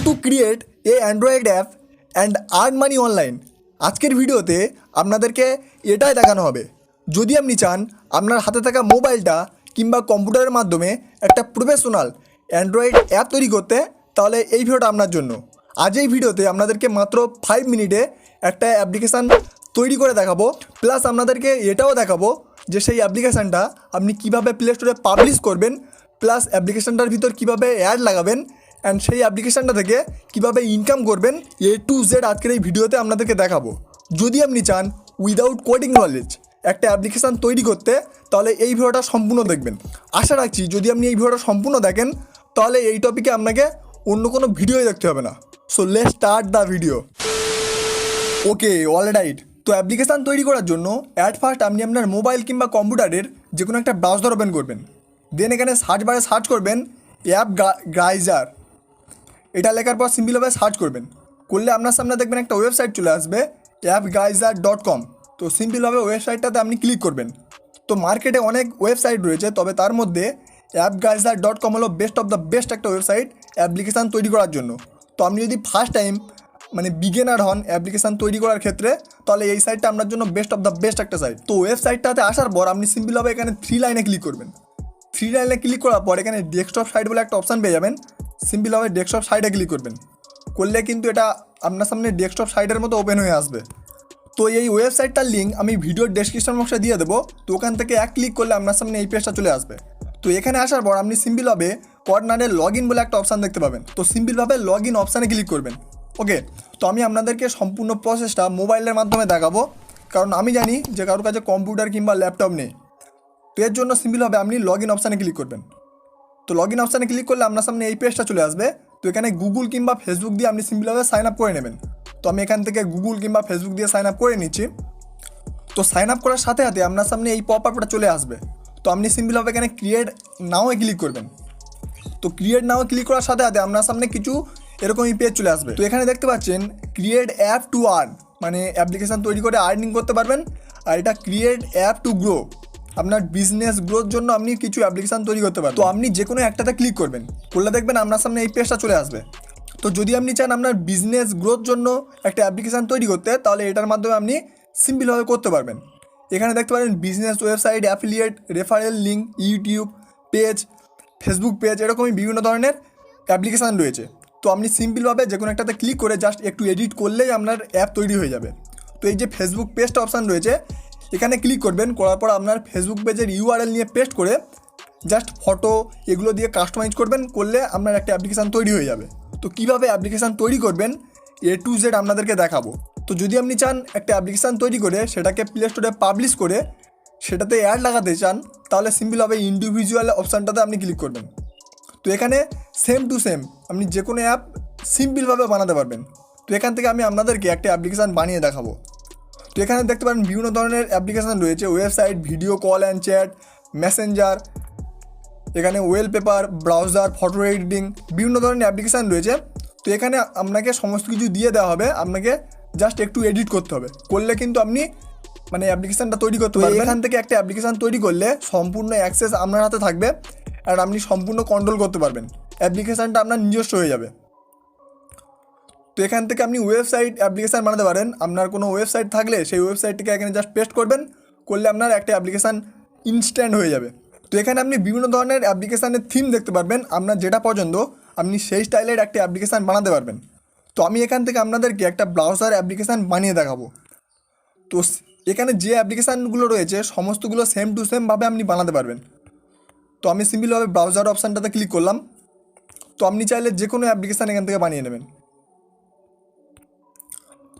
To create a Android app and earn money online. আজকের ভিডিওতে আপনাদেরকে এটাই দেখানো হবে। যদি আপনি চান আপনার হাতে থাকা মোবাইলটা কিংবা কম্পিউটারের মাধ্যমে একটা প্রফেশনাল অ্যান্ড্রয়েড অ্যাপ তৈরি করতে, তাহলে এই ভিডিওটা আপনার জন্য। আজ এই ভিডিওতে আপনাদেরকে মাত্র 5 মিনিটে একটা অ্যাপ্লিকেশান তৈরি করে দেখাবো, প্লাস আপনাদেরকে এটাও দেখাবো যে সেই অ্যাপ্লিকেশানটা আপনি কীভাবে প্লে স্টোরে পাবলিশ করবেন, প্লাস অ্যাপ্লিকেশানটার ভিতর কীভাবে অ্যাড লাগাবেন অ্যান্ড সেই অ্যাপ্লিকেশানটা থেকে কীভাবে ইনকাম করবেন, এ টু জেড আজকের এই ভিডিওতে আপনাদেরকে দেখাবো। যদি আপনি চান উইদাউট কোডিং নলেজ একটা অ্যাপ্লিকেশান তৈরি করতে, তাহলে এই ভিডিওটা সম্পূর্ণ দেখবেন। আশা রাখছি যদি আপনি এই ভিডিওটা সম্পূর্ণ দেখেন, তাহলে এই টপিকে আপনাকে অন্য কোনো ভিডিওই দেখতে হবে না। So let's start the video. Okay, alright. তো অ্যাপ্লিকেশান তৈরি করার জন্য অ্যাট ফার্স্ট আপনি আপনার মোবাইল কিংবা কম্পিউটারের যে কোনো একটা ব্রাউজার ওপেন করবেন। দেন এখানে সার্চ বারে সার্চ করবেন অ্যাপ গাইজার। এটা লেখার পর সিম্পলভাবে সার্চ করবেন। করলে আপনার সামনে দেখবেন একটা ওয়েবসাইট চলে আসবে appgeyser.com। তো সিম্পলভাবে ওয়েবসাইটটাতে আপনি ক্লিক করবেন। তো মার্কেটে অনেক ওয়েবসাইট রয়েছে, তবে তার মধ্যে appgeyser.com হলো বেস্ট অফ দ্য বেস্ট একটা ওয়েবসাইট অ্যাপ্লিকেশান তৈরি করার জন্য। তো আপনি যদি ফার্স্ট টাইম বিগিনার হন অ্যাপ্লিকেশান তৈরি করার ক্ষেত্রে, তাহলে এই সাইটটা আপনার জন্য বেস্ট অফ দ্য বেস্ট একটা সাইট। তো ওয়েবসাইটটাতে আসার পর আপনি সিম্পলভাবে এখানে 3 লাইনে ক্লিক করবেন। 3 লাইনে ক্লিক করার পর এখানে ডেস্কটপ সাইট বলে একটা অপশান পেয়ে যাবেন। সিম্পলভাবে ডেস্কটপ সাইটে ক্লিক করবেন। করলে কিন্তু এটা আপনার সামনে ডেস্কটপ সাইটের মতো ওপেন হয়ে আসবে। তো এই ওয়েবসাইটটার লিঙ্ক আমি ভিডিওর ডেসক্রিপশন বক্সে দিয়ে দেবো। তো ওখান থেকে এক ক্লিক করলে আপনার সামনে এই পেজটা চলে আসবে। তো এখানে আসার পর আপনি সিম্পলভাবে কর্নারে লগ ইন বলে একটা অপশান দেখতে পাবেন। তো সিম্পলভাবে লগ ইন অপশানে ক্লিক করবেন। ওকে, তো আমি আপনাদেরকে সম্পূর্ণ প্রসেসটা মোবাইলের মাধ্যমে দেখাবো, কারণ আমি জানি যে কারোর কাছে কম্পিউটার কিংবা ল্যাপটপ নেই। তো এর জন্য সিম্পলভাবে আপনি লগ ইন অপশানে ক্লিক করবেন। তো লগ ইন অপশানে ক্লিক করলে আপনার সামনে এই পেজটা চলে আসবে। তো এখানে গুগল কিংবা ফেসবুক দিয়ে আপনি সিম্পলভাবে সাইন আপ করে নেবেন। তো আমি এখান থেকে গুগল কিংবা ফেসবুক দিয়ে সাইন আপ করে নিচ্ছি। তো সাইন আপ করার সাথে সাথে আপনার সামনে এই পপ আপটা চলে আসবে। তো আপনি সিম্পলভাবে এখানে ক্রিয়েট নাও ক্লিক করবেন। তো ক্রিয়েট নাও ক্লিক করার সাথে সাথে আপনার সামনে কিছু এরকমই পেজ চলে আসবে। তো এখানে দেখতে পাচ্ছেন create app to earn, application তৈরি করে আর্নিং করতে পারবেন। আর এটা ক্রিয়েট অ্যাপ টু গ্রো, আপনার বিজনেস গ্রোথ জন্য আপনি কিছু অ্যাপ্লিকেশান তৈরি করতে পারবেন। তো আপনি যে কোনো একটাতে ক্লিক করবেন, করলে দেখবেন আপনার সামনে এই পেজটা চলে আসবে। তো যদি আপনি চান আপনার বিজনেস গ্রোথ জন্য একটা অ্যাপ্লিকেশান তৈরি করতে, তাহলে এটার মাধ্যমে আপনি সিম্পলভাবে করতে পারবেন। এখানে দেখতে পারেন business website, affiliate, referral link, YouTube page, Facebook page, এরকমই বিভিন্ন ধরনের অ্যাপ্লিকেশান রয়েছে। তো আপনি সিম্পলভাবে যে কোনো একটাতে ক্লিক করে জাস্ট একটু এডিট করলেই আপনার অ্যাপ তৈরি হয়ে যাবে। তো এই যে ফেসবুক পেজটা অপশান রয়েছে, এখানে ক্লিক করবেন। করার পর আপনার ফেসবুক পেজের ইউআরএল নিয়ে পেস্ট করে জাস্ট ফটো এগুলো দিয়ে কাস্টমাইজ করবেন। করলে আপনার একটা অ্যাপ্লিকেশান তৈরি হয়ে যাবে। তো কীভাবে অ্যাপ্লিকেশান তৈরি করবেন এ টু জেড আপনাদেরকে দেখাবো। তো যদি আপনি চান একটা অ্যাপ্লিকেশান তৈরি করে সেটাকে প্লে স্টোরে পাবলিশ করে সেটাতে অ্যাড লাগাতে চান, তাহলে সিম্পলভাবে ইন্ডিভিজুয়াল অপশানটাতে আপনি ক্লিক করবেন। তো এখানে সেম টু সেম আপনি যে কোনো অ্যাপ সিম্পলভাবে বানাতে পারবেন। তো এখান থেকে আমি আপনাদেরকে একটা অ্যাপ্লিকেশান বানিয়ে দেখাবো। তো এখানে দেখতে পারেন বিভিন্ন ধরনের অ্যাপ্লিকেশান রয়েছে, website, video call and chat, Messenger, এখানে ওয়েলপেপার, ব্রাউজার, ফটো এডিটিং, বিভিন্ন ধরনের অ্যাপ্লিকেশান রয়েছে। তো এখানে আপনাকে সমস্ত কিছু দিয়ে দেওয়া হবে, আপনাকে জাস্ট একটু এডিট করতে হবে। করলে কিন্তু আপনি অ্যাপ্লিকেশানটা তৈরি করতে পারবেন। এখান থেকে একটা অ্যাপ্লিকেশান তৈরি করলে সম্পূর্ণ অ্যাক্সেস আপনার হাতে থাকবে আর আপনি সম্পূর্ণ কন্ট্রোল করতে পারবেন। অ্যাপ্লিকেশানটা আপনার নিজস্ব হয়ে যাবে। তো এখান থেকে আপনি ওয়েবসাইট অ্যাপ্লিকেশান বানাতে পারেন। আপনার কোনো ওয়েবসাইট থাকলে সেই ওয়েবসাইটটিকে এখানে জাস্ট পেস্ট করবেন। করলে আপনার একটা অ্যাপ্লিকেশান ইনস্ট্যান্ট হয়ে যাবে। তো এখানে আপনি বিভিন্ন ধরনের অ্যাপ্লিকেশানের থিম দেখতে পারবেন। আপনার যেটা পছন্দ আপনি সেই স্টাইলের একটা অ্যাপ্লিকেশান বানাতে পারবেন। তো আমি এখান থেকে আপনাদেরকে একটা ব্রাউজার অ্যাপ্লিকেশান বানিয়ে দেখাবো। তো এখানে যে অ্যাপ্লিকেশানগুলো রয়েছে সমস্তগুলো সেম টু সেমভাবে আপনি বানাতে পারবেন। তো আমি সিম্পলভাবে ব্রাউজার অপশানটাতে ক্লিক করলাম। তো আপনি চাইলে যে কোনো অ্যাপ্লিকেশান এখান থেকে বানিয়ে নেবেন।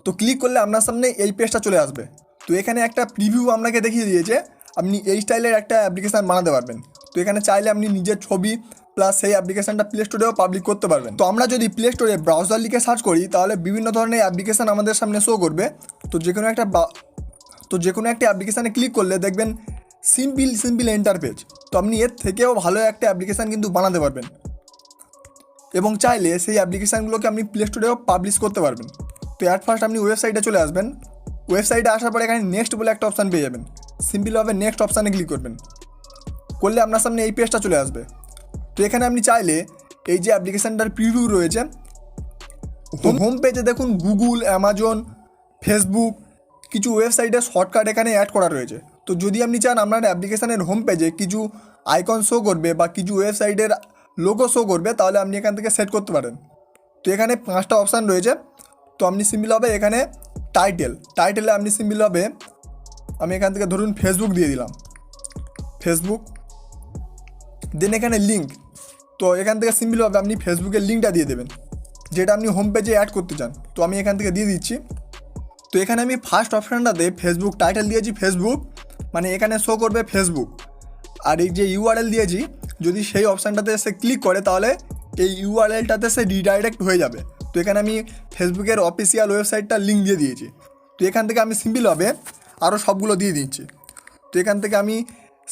তো ক্লিক করলে আপনার সামনে এই পেজটা চলে আসবে। তো এখানে একটা প্রিভিউ আপনাকে দেখিয়ে দিয়েছে আপনি এই স্টাইলের একটা অ্যাপ্লিকেশান বানাতে পারবেন। তো এখানে চাইলে আপনি নিজের ছবি প্লাস সেই অ্যাপ্লিকেশানটা প্লে স্টোরেও পাবলিক করতে পারবেন। তো আমরা যদি প্লে স্টোরে ব্রাউজার লিখে সার্চ করি, তাহলে বিভিন্ন ধরনের অ্যাপ্লিকেশান আমাদের সামনে শো করবে। তো যে কোনো একটা অ্যাপ্লিকেশানে ক্লিক করলে দেখবেন সিম্পল ইন্টারফেস। তো আপনি এর থেকেও ভালো একটা অ্যাপ্লিকেশান কিন্তু বানাতে পারবেন এবং চাইলে সেই অ্যাপ্লিকেশানগুলোকে আপনি প্লে স্টোরেও পাবলিশ করতে পারবেন। তো অ্যাট ফার্স্ট আপনি ওয়েবসাইটে চলে আসবেন। ওয়েবসাইটে আসার পরে এখানে নেক্সট বলে একটা অপশান পেয়ে যাবেন। সিম্পলভাবে নেক্সট অপশানে ক্লিক করবেন। করলে আপনার সামনে এই পেজটা চলে আসবে। তো এখানে আপনি চাইলে এই যে অ্যাপ্লিকেশানটার প্রিভিউ রয়েছে হোম পেজে দেখুন গুগল, অ্যামাজন, ফেসবুক কিছু ওয়েবসাইটের শর্টকাট এখানে অ্যাড করা রয়েছে। তো যদি আপনি চান আপনার অ্যাপ্লিকেশানের হোম পেজে কিছু আইকন শো করবে বা কিছু ওয়েবসাইটের লোগো শো করবে, তাহলে আপনি এখান থেকে সেট করতে পারেন। তো এখানে 5টা অপশান রয়েছে। তো আপনি সিম্পল হবে এখানে টাইটেলে আপনি সিম্পল হবে, আমি এখান থেকে ধরুন ফেসবুক দিয়ে দিলাম, ফেসবুক। দেন এখানে লিঙ্ক, তো এখান থেকে সিম্পলভাবে আপনি ফেসবুকের লিঙ্কটা দিয়ে দেবেন যেটা আপনি হোম পেজে অ্যাড করতে চান। তো আমি এখান থেকে দিয়ে দিচ্ছি। তো এখানে আমি ফার্স্ট অপশানটাতে ফেসবুক টাইটেল দিয়েছি ফেসবুক, মানে এখানে শো করবে ফেসবুক। আর এই যে ইউআরএল দিয়েছি, যদি সেই অপশানটাতে সে ক্লিক করে তাহলে এই ইউআরএলটাতে সে রিডাইরেক্ট হয়ে যাবে। তো এখানে আমি ফেসবুকের অফিসিয়াল ওয়েবসাইটটার লিঙ্ক দিয়ে দিয়েছি। তো এখান থেকে আমি সিম্পলভাবে আরও সবগুলো দিয়ে দিচ্ছি। তো এখান থেকে আমি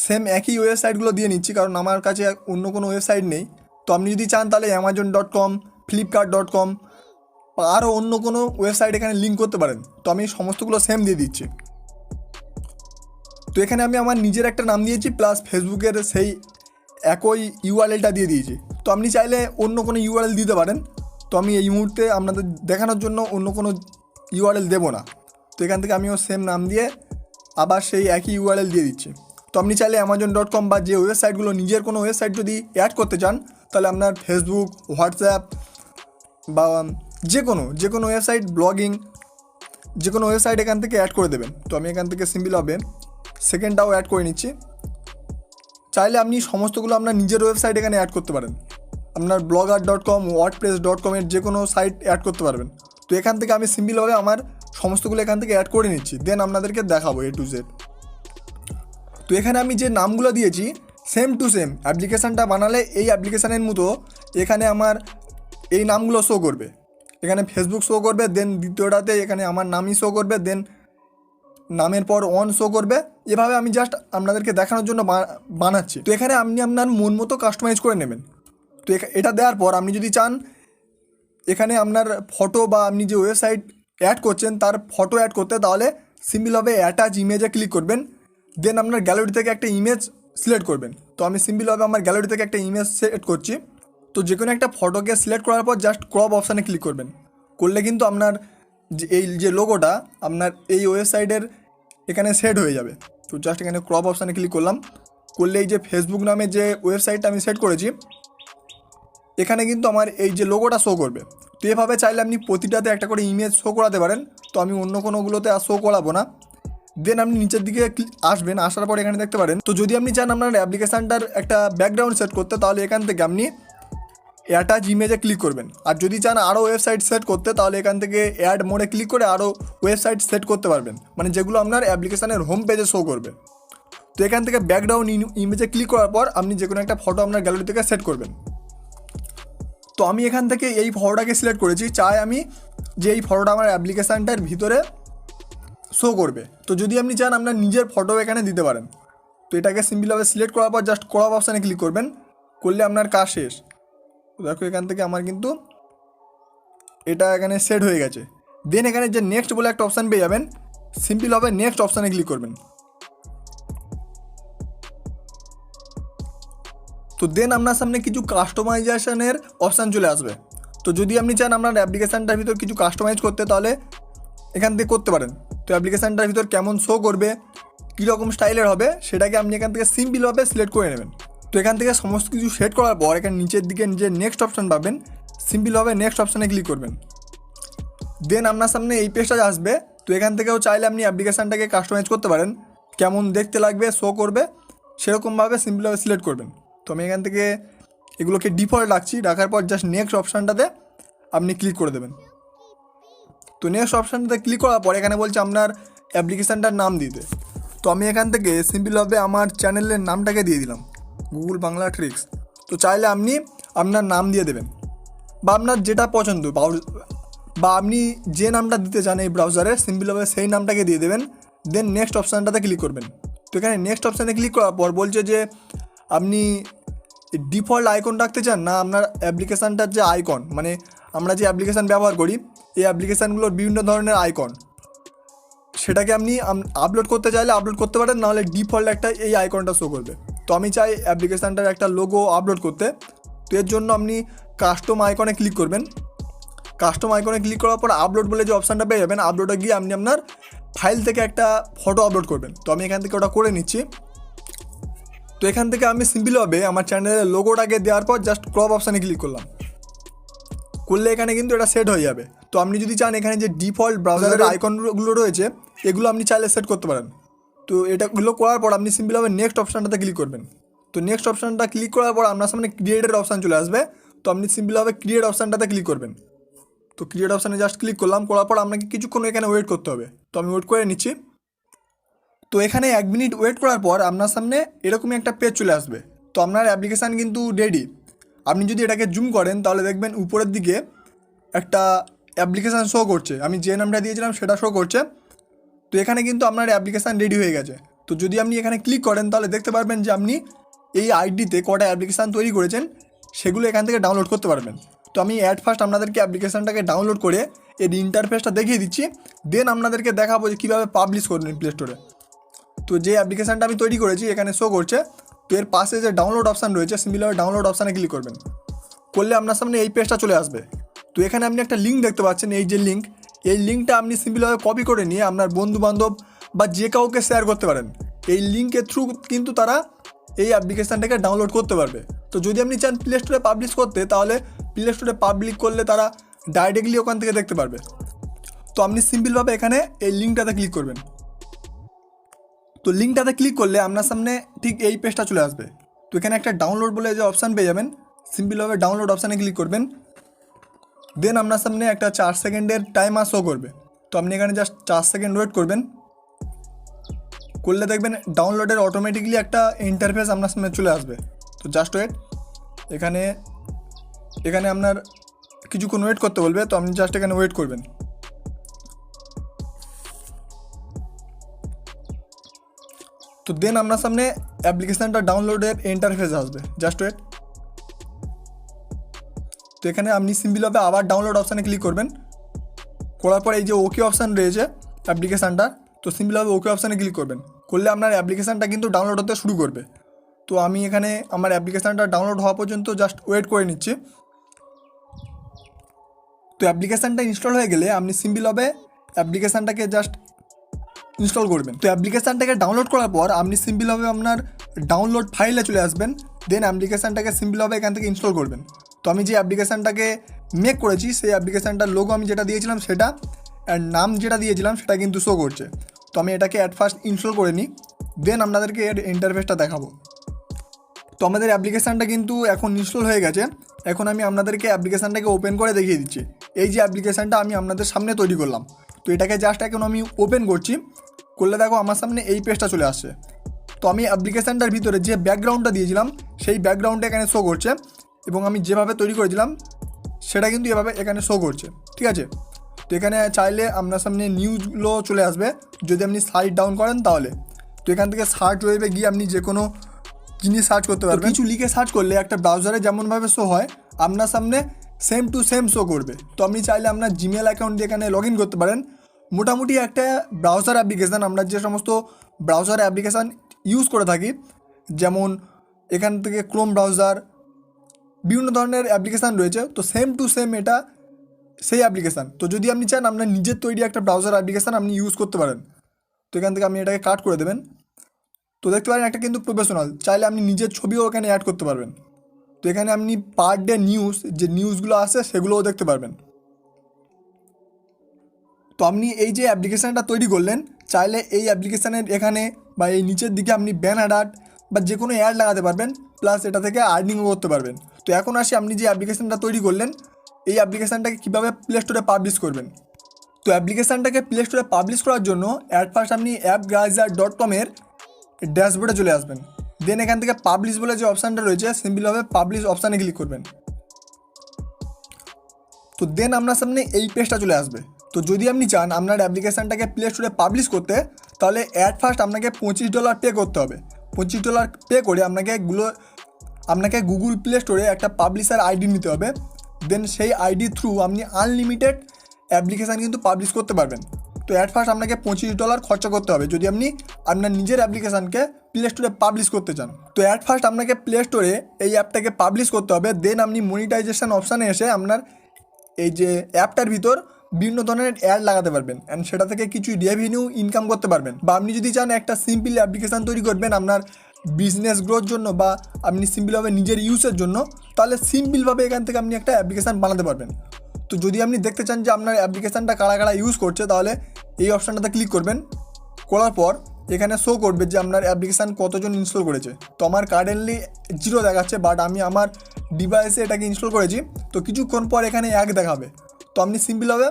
সেম একই ওয়েবসাইটগুলো দিয়ে নিচ্ছি, কারণ আমার কাছে অন্য কোনো ওয়েবসাইট নেই। তো আপনি যদি চান তাহলে amazon.com, flipkart.com বা আরও অন্য কোনো ওয়েবসাইট এখানে লিঙ্ক করতে পারেন। তো আমি সমস্তগুলো সেম দিয়ে দিচ্ছি। তো এখানে আমি আমার নিজের একটা নাম দিয়েছি প্লাস ফেসবুকের সেই একই ইউআরএলটা দিয়ে দিয়েছি। তো আপনি চাইলে অন্য কোনো ইউআরএল দিতে পারেন। তো আমি এই মুহূর্তে আপনাদের দেখানোর জন্য অন্য কোনো ইউআরএল দেবো না। তো এখান থেকে আমিও সেম নাম দিয়ে আবার সেই একই ইউআরএল দিয়ে দিচ্ছি। তো আপনি চাইলে amazon.com বা যে ওয়েবসাইটগুলো নিজের কোনো ওয়েবসাইট যদি অ্যাড করতে চান, তাহলে আপনার ফেসবুক, হোয়াটসঅ্যাপ বা যে কোনো ওয়েবসাইট, ব্লগিং যে কোনো ওয়েবসাইট এখান থেকে অ্যাড করে দেবেন। তো আমি এখান থেকে সিম্পল হবে সেকেন্ডটাও অ্যাড করে নিচ্ছি। চাইলে আপনি সমস্তগুলো আপনার নিজের ওয়েবসাইট এখানে অ্যাড করতে পারেন। আপনার blogger.com, wordpress.com এর যে কোনো সাইট অ্যাড করতে পারবেন। তো এখান থেকে আমি সিম্পলভাবে আমার সমস্তগুলো এখান থেকে অ্যাড করে নিচ্ছি, দেন আপনাদেরকে দেখাবো A to Z। তো এখানে আমি যে নামগুলো দিয়েছি সেম টু সেম অ্যাপ্লিকেশানটা বানালে এই অ্যাপ্লিকেশানের মতো এখানে আমার এই নামগুলো শো করবে। এখানে ফেসবুক শো করবে, দেন দ্বিতীয়টাতে এখানে আমার নামই শো করবে, দেন নামের পর অন শো করবে। এভাবে আমি জাস্ট আপনাদেরকে দেখানোর জন্য বানাচ্ছি। তো এখানে আপনি আপনার মন মতো কাস্টমাইজ করে নেবেন। তো এটা দেওয়ার পর আপনি যদি চান এখানে আপনার ফটো বা আপনি যে ওয়েবসাইট অ্যাড করছেন তার ফটো অ্যাড করতে, তাহলে সিম্পল হবে অ্যাটাচ ইমেজে ক্লিক করবেন। দেন আপনার গ্যালারি থেকে একটা ইমেজ সিলেক্ট করবেন। তো আমি সিম্পলভাবে আমার গ্যালারি থেকে একটা ইমেজ সিলেক্ট করছি। তো যে কোনো একটা ফটোকে সিলেক্ট করার পর জাস্ট ক্রপ অপশানে ক্লিক করবেন। করলে কিন্তু আপনার এই যে লোগোটা আপনার এই ওয়েবসাইটের এখানে সেট হয়ে যাবে। তো জাস্ট এখানে ক্রপ অপশানে ক্লিক করলাম, করলে এই যে ফেসবুক নামে যে ওয়েবসাইটটা আমি সেট করেছি এখানে কিন্তু আমার এই যে লোগোটা শো করবে। তো এভাবে চাইলে আপনি প্রতিটাতে একটা করে ইমেজ শো করাতে পারেন। তো আমি অন্য কোনোগুলোতে আর শো করাবো না। দেন আপনি নিচের দিকে আসবেন, আসার পর এখানে দেখতে পারেন। তো যদি আপনি চান আপনার অ্যাপ্লিকেশানটার একটা ব্যাকগ্রাউন্ড সেট করতে, তাহলে এখান থেকে আপনি অ্যাটাচ ইমেজে ক্লিক করবেন। আর যদি চান আরও ওয়েবসাইট সেট করতে, তাহলে এখান থেকে অ্যাড মোডে ক্লিক করে আরও ওয়েবসাইট সেট করতে পারবেন, মানে যেগুলো আপনার অ্যাপ্লিকেশানের হোম পেজে শো করবে। তো এখান থেকে ব্যাকগ্রাউন্ড ইমেজে ক্লিক করার পর আপনি যে কোনো একটা ফটো আপনার গ্যালারি থেকে সেট করবেন। তো আমি এখান থেকে এই ফটোটাকে সিলেক্ট করেছি, চাই আমি যে এই ফটোটা আমার অ্যাপ্লিকেশানটার ভিতরে শো করবে। তো যদি আপনি চান আপনার নিজের ফটো এখানে দিতে পারেন। তো এটাকে সিম্পলভাবে সিলেক্ট করার পর জাস্ট ক্রপ অপশানে ক্লিক করবেন, করলে আপনার কাজ শেষ। দেখো এখান থেকে আমার কিন্তু এটা এখানে সেট হয়ে গেছে। দেন এখানে যে নেক্সট বলে একটা অপশান পেয়ে যাবেন, সিম্পলভাবে নেক্সট অপশানে ক্লিক করবেন। তো দেন আপনার সামনে কিছু কাস্টমাইজেশনের অপশান চলে আসবে। তো যদি আপনি চান আপনার অ্যাপ্লিকেশানটার ভিতর কিছু কাস্টমাইজ করতে, তাহলে এখান থেকে করতে পারেন। তো অ্যাপ্লিকেশানটার ভিতর কেমন শো করবে, কীরকম স্টাইলের হবে, সেটাকে আপনি এখান থেকে সিম্পলভাবে সিলেক্ট করে নেবেন। তো এখান থেকে সমস্ত কিছু সেট করার পর এখানে নিচের দিকে যে নেক্সট অপশান পাবেন, সিম্পলভাবে নেক্সট অপশানে ক্লিক করবেন। দেন আপনার সামনে এই পেজটা আসবে। তো এখান থেকেও চাইলে আপনি অ্যাপ্লিকেশানটাকে কাস্টমাইজ করতে পারেন, কেমন দেখতে লাগবে, শো করবে, সেরকমভাবে সিম্পলভাবে সিলেক্ট করবেন। তো আমি এখান থেকে এগুলোকে ডিফল্ট রাখছি, রাখার পর জাস্ট নেক্সট অপশানটাতে আপনি ক্লিক করে দেবেন। তো নেক্সট অপশানটাতে ক্লিক করার পর এখানে বলছে আপনার অ্যাপ্লিকেশানটার নাম দিতে। তো আমি এখান থেকে সিম্পলভাবে আমার চ্যানেলের নামটাকে দিয়ে দিলাম, গুগল বাংলা ট্রিক্স। তো চাইলে আপনি আপনার নাম দিয়ে দেবেন বা আপনার যেটা পছন্দ বা আপনি যে নামটা দিতে চান এই ব্রাউজারে, সিম্পলভাবে সেই নামটাকে দিয়ে দেবেন। দেন নেক্সট অপশানটাতে ক্লিক করবেন। তো এখানে নেক্সট অপশানে ক্লিক করার পর বলছে যে আপনি ডিফল্ট আইকন রাখতে চান না আপনার অ্যাপ্লিকেশানটার যে আইকন, মানে আমরা যে অ্যাপ্লিকেশান ব্যবহার করি এই অ্যাপ্লিকেশানগুলোর বিভিন্ন ধরনের আইকন, সেটাকে আপনি আপলোড করতে চাইলে আপলোড করতে পারেন, নাহলে ডিফল্ট একটা এই আইকনটা শো করবে। তো আমি চাই অ্যাপ্লিকেশানটার একটা লোগো আপলোড করতে। তো এর জন্য আপনি কাস্টম আইকনে ক্লিক করবেন। কাস্টম আইকনে ক্লিক করার পর আপলোড বলে যে অপশানটা পেয়ে যাবেন, আপলোডে গিয়ে আপনি আপনার ফাইল থেকে একটা ফটো আপলোড করবেন। তো আমি এখান থেকে ওটা করে নিচ্ছি। তো এখান থেকে আমি সিম্পলভাবে আমার চ্যানেলের লোগোটাকে দেওয়ার পর জাস্ট ক্রপ অপশানে ক্লিক করলাম, করলে এখানে কিন্তু এটা সেট হয়ে যাবে। তো আপনি যদি চান এখানে যে ডিফল্ট ব্রাউজারের আইকনগুলো রয়েছে এগুলো আপনি চাইলে সেট করতে পারেন। তো এটাগুলো করার পর আপনি সিম্পলভাবে নেক্সট অপশানটাতে ক্লিক করবেন। তো নেক্সট অপশানটা ক্লিক করার পর আপনার সামনে ক্রিয়েটের অপশান চলে আসবে। তো আপনি সিম্পলভাবে ক্রিয়েট অপশানটাতে ক্লিক করবেন। তো ক্রিয়েট অপশানে জাস্ট ক্লিক করলাম, করার পর আপনাকে কিছুক্ষণ এখানে ওয়েট করতে হবে। তো আমি ওয়েট করে নিচ্ছি। তো এখানে 1 মিনিট ওয়েট করার পর আপনার সামনে এরকমই একটা পেজ চলে আসবে। তো আপনার অ্যাপ্লিকেশান কিন্তু রেডি। আপনি যদি এটাকে জুম করেন তাহলে দেখবেন উপরের দিকে একটা অ্যাপ্লিকেশান শো করছে, আমি যে নামটা দিয়েছিলাম সেটা শো করছে। তো এখানে কিন্তু আপনার অ্যাপ্লিকেশান রেডি হয়ে গেছে। তো যদি আপনি এখানে ক্লিক করেন তাহলে দেখতে পারবেন যে আপনি এই আইডিতে কটা অ্যাপ্লিকেশান তৈরি করেছেন সেগুলো এখান থেকে ডাউনলোড করতে পারবেন। তো আমি অ্যাট ফার্স্ট আপনাদেরকে অ্যাপ্লিকেশানটাকে ডাউনলোড করে এর ইন্টারফেসটা দেখিয়ে দিচ্ছি, দেন আপনাদেরকে দেখাবো যে কীভাবে পাবলিশ করবেন প্লে স্টোরে। তো যে অ্যাপ্লিকেশানটা আমি তৈরি করেছি এখানে শো করছে। তো এর পাশে যে ডাউনলোড অপশান রয়েছে সিম্পলভাবে ডাউনলোড অপশানে ক্লিক করবেন, করলে আপনার সামনে এই পেজটা চলে আসবে। তো এখানে আপনি একটা লিঙ্ক দেখতে পাচ্ছেন, এই যে লিঙ্ক, এই লিঙ্কটা আপনি সিম্পলভাবে কপি করে নিয়ে আপনার বন্ধুবান্ধব বা যে কাউকে শেয়ার করতে পারেন। এই লিঙ্কের থ্রু কিন্তু তারা এই অ্যাপ্লিকেশানটাকে ডাউনলোড করতে পারবে। তো যদি আপনি চান প্লে স্টোরে পাবলিশ করতে তাহলে প্লে স্টোরে পাবলিক করলে তারা ডাইরেক্টলি ওখান থেকে দেখতে পারবে। তো আপনি সিম্পলভাবে এখানে এই লিঙ্কটাতে ক্লিক করবেন। তো লিঙ্কটাতে ক্লিক করলে আপনার সামনে ঠিক এই পেজটা চলে আসবে। তো এখানে একটা ডাউনলোড বলে যে অপশান পেয়ে যাবেন, সিম্পলভাবে ডাউনলোড অপশানে ক্লিক করবেন, দেন আপনার সামনে একটা 4 সেকেন্ডের টাইমার শো করবে। তো আপনি এখানে জাস্ট 4 সেকেন্ড ওয়েট করবেন, করলে দেখবেন ডাউনলোডের অটোমেটিকলি একটা ইন্টারফেস আপনার সামনে চলে আসবে। তো জাস্ট ওয়েট, এখানে আপনার কিছুক্ষণ ওয়েট করতে বলবে। তো আপনি জাস্ট এখানে ওয়েট করবেন। তো দেন আপনার সামনে অ্যাপ্লিকেশানটা ডাউনলোডের ইন্টারফেস আসবে, জাস্ট ওয়েট। তো এখানে আপনি সিম্পলভাবে আবার ডাউনলোড অপশানে ক্লিক করবেন, করার পর এই যে ওকে অপশান রয়েছে অ্যাপ্লিকেশানটা, তো সিম্পলভাবে ওকে অপশানে ক্লিক করবেন, করলে আপনার অ্যাপ্লিকেশানটা কিন্তু ডাউনলোড হতে শুরু করবে। তো আমি এখানে আমার অ্যাপ্লিকেশানটা ডাউনলোড হওয়া পর্যন্ত জাস্ট ওয়েট করে নিচ্ছি। তো অ্যাপ্লিকেশানটা ইনস্টল হয়ে গেলে আপনি সিম্পলভাবে অ্যাপ্লিকেশানটাকে জাস্ট ইনস্টল করবেন। তো অ্যাপ্লিকেশানটাকে ডাউনলোড করার পর আপনি সিম্পলভাবে আপনার ডাউনলোড ফাইলে চলে আসবেন, দেন অ্যাপ্লিকেশানটাকে সিম্পলভাবে এখান থেকে ইনস্টল করবেন। তো আমি যে অ্যাপ্লিকেশানটাকে মেক করেছি সেই অ্যাপ্লিকেশানটার লোগো আমি যেটা দিয়েছিলাম সেটা, আর নাম যেটা দিয়েছিলাম সেটা কিন্তু শো করছে। তো আমি এটাকে অ্যাট ফার্স্ট ইনস্টল করে নিই, দেন আপনাদেরকে এর ইন্টারফেসটা দেখাবো। তো আমাদের অ্যাপ্লিকেশানটা কিন্তু এখন ইনস্টল হয়ে গেছে। এখন আমি আপনাদেরকে অ্যাপ্লিকেশানটাকে ওপেন করে দেখিয়ে দিচ্ছি। এই যে অ্যাপ্লিকেশানটা আমি আপনাদের সামনে তৈরি করলাম, তো এটাকে জাস্ট এখন আমি ওপেন করছি, করলে দেখো আমার সামনে এই পেজটা চলে আসছে। তো আমি অ্যাপ্লিকেশানটার ভিতরে যে ব্যাকগ্রাউন্ডটা দিয়েছিলাম সেই ব্যাকগ্রাউন্ডটা এখানে শো করছে, এবং আমি যেভাবে তৈরি করেছিলাম সেটা কিন্তু এভাবে এখানে শো করছে, ঠিক আছে। তো এখানে চাইলে আপনার সামনে নিউজগুলো চলে আসবে যদি আপনি স্লাইড ডাউন করেন তাহলে। তো এখান থেকে সার্চ ওয়েবে গিয়ে আপনি যে কোনো জিনিস সার্চ করতে পারবেন। কিছু লিখে সার্চ করলে একটা ব্রাউজারে যেমনভাবে শো হয় আপনার সামনে সেম টু সেম শো করবে। তো আপনি চাইলে আপনার জিমেল অ্যাকাউন্ট দিয়ে এখানে লগ ইন করতে পারেন। মোটামুটি একটা ব্রাউজার অ্যাপ্লিকেশান, আমরা যে সমস্ত ব্রাউজার অ্যাপ্লিকেশান ইউজ করে থাকি, যেমন এখান থেকে ক্রোম ব্রাউজার, বিভিন্ন ধরনের অ্যাপ্লিকেশান রয়েছে, তো সেম টু সেম এটা সেই অ্যাপ্লিকেশান। তো যদি আপনি চান আপনার নিজের তৈরি একটা ব্রাউজার অ্যাপ্লিকেশান আপনি ইউজ করতে পারেন। তো এখান থেকে আপনি এটাকে কাট করে দেবেন। তো দেখতে পারেন একটা কিন্তু প্রফেশনাল, চাইলে আপনি নিজের ছবিও এখানে অ্যাড করতে পারবেন। তো এখানে আপনি পার ডে নিউজ, যে নিউজগুলো আসে সেগুলোও দেখতে পারবেন। তো আপনি এই যে অ্যাপ্লিকেশানটা তৈরি করলেন, চাইলে এই অ্যাপ্লিকেশানের এখানে বা এই নিচের দিকে আপনি ব্যানার অ্যাড বা যে কোনো অ্যাড লাগাতে পারবেন, প্লাস এটা থেকে আর্নিংও করতে পারবেন। তো এখন আসি আপনি যে অ্যাপ্লিকেশানটা তৈরি করলেন এই অ্যাপ্লিকেশানটাকে কীভাবে প্লে স্টোরে পাবলিশ করবেন। তো অ্যাপ্লিকেশানটাকে প্লে স্টোরে পাবলিশ করার জন্য অ্যাট ফার্স্ট আপনি appgeyser.com-এর ড্যাশবোর্ডে চলে আসবেন, দেন এখান থেকে পাবলিশ বলে যে অপশানটা রয়েছে সিম্পলভাবে পাবলিশ অপশানে ক্লিক করবেন। তো দেন আপনার সামনে এই পেজটা চলে আসবে। তো যদি আপনি চান আপনার অ্যাপ্লিকেশানটাকে প্লে স্টোরে পাবলিশ করতে তাহলে অ্যাট ফার্স্ট আপনাকে $25 পে করতে হবে। $25 পে করে আপনাকে গুগল প্লে স্টোরে একটা পাবলিশার আইডি নিতে হবে, দেন সেই আইডি থ্রু আপনি আনলিমিটেড অ্যাপ্লিকেশান কিন্তু পাবলিশ করতে পারবেন। তো অ্যাট ফার্স্ট আপনাকে $25 খরচা করতে হবে যদি আপনি আপনার নিজের অ্যাপ্লিকেশানকে প্লে স্টোরে পাবলিশ করতে চান। তো অ্যাট ফার্স্ট আপনাকে প্লে স্টোরে এই অ্যাপটাকে পাবলিশ করতে হবে, দেন আপনি মনিটাইজেশন অপশানে এসে আপনার এই যে অ্যাপটার ভিতর বিভিন্ন ধরনের অ্যাড লাগাতে পারবেন অ্যান্ড সেটা থেকে কিছু রেভিনিউ ইনকাম করতে পারবেন। বা আপনি যদি চান একটা সিম্পল অ্যাপ্লিকেশান তৈরি করবেন আপনার বিজনেস গ্রোথ জন্য বা আপনি সিম্পলভাবে নিজের ইউজের জন্য, তাহলে সিম্পলভাবে এখান থেকে আপনি একটা অ্যাপ্লিকেশান বানাতে পারবেন। তো যদি আপনি দেখতে চান যে আপনার অ্যাপ্লিকেশানটা কারা কারা ইউজ করছে, তাহলে এই অপশানটাতে ক্লিক করবেন। করার পর এখানে শো করবে যে আপনার অ্যাপ্লিকেশান কতজন ইনস্টল করেছে। তো আমার কারেন্টলি 0 দেখাচ্ছে, বাট আমি আমার ডিভাইসে এটাকে ইনস্টল করেছি। তো কিছুক্ষণ পর এখানে 1 দেখাবে। তো আপনি সিম্পলভাবে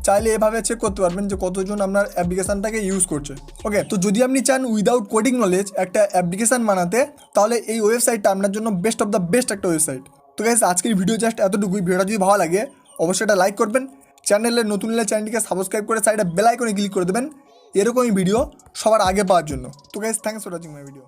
চাইলে এভাবে চেক করতে পারবেন যে কতজন আপনার অ্যাপ্লিকেশানটাকে ইউজ করছে। ওকে, তো যদি আপনি চান উইদাউট কোডিং নলেজ একটা অ্যাপ্লিকেশান বানাতে, তাহলে এই ওয়েবসাইটটা আপনার জন্য বেস্ট অফ দ্য বেস্ট একটা ওয়েবসাইট। তো গাইস, আজকের ভিডিও জাস্ট এতটুকুই। ভিডিওটা যদি ভালো লাগে অবশ্যই এটা লাইক করবেন, চ্যানেলে নতুন হলে চ্যানেলটিকে সাবস্ক্রাইব করে সাইডে বেল আইকনে ক্লিক করে দেবেন এরকমই ভিডিও সবার আগে পাওয়ার জন্য। তো guys, thanks for watching my video.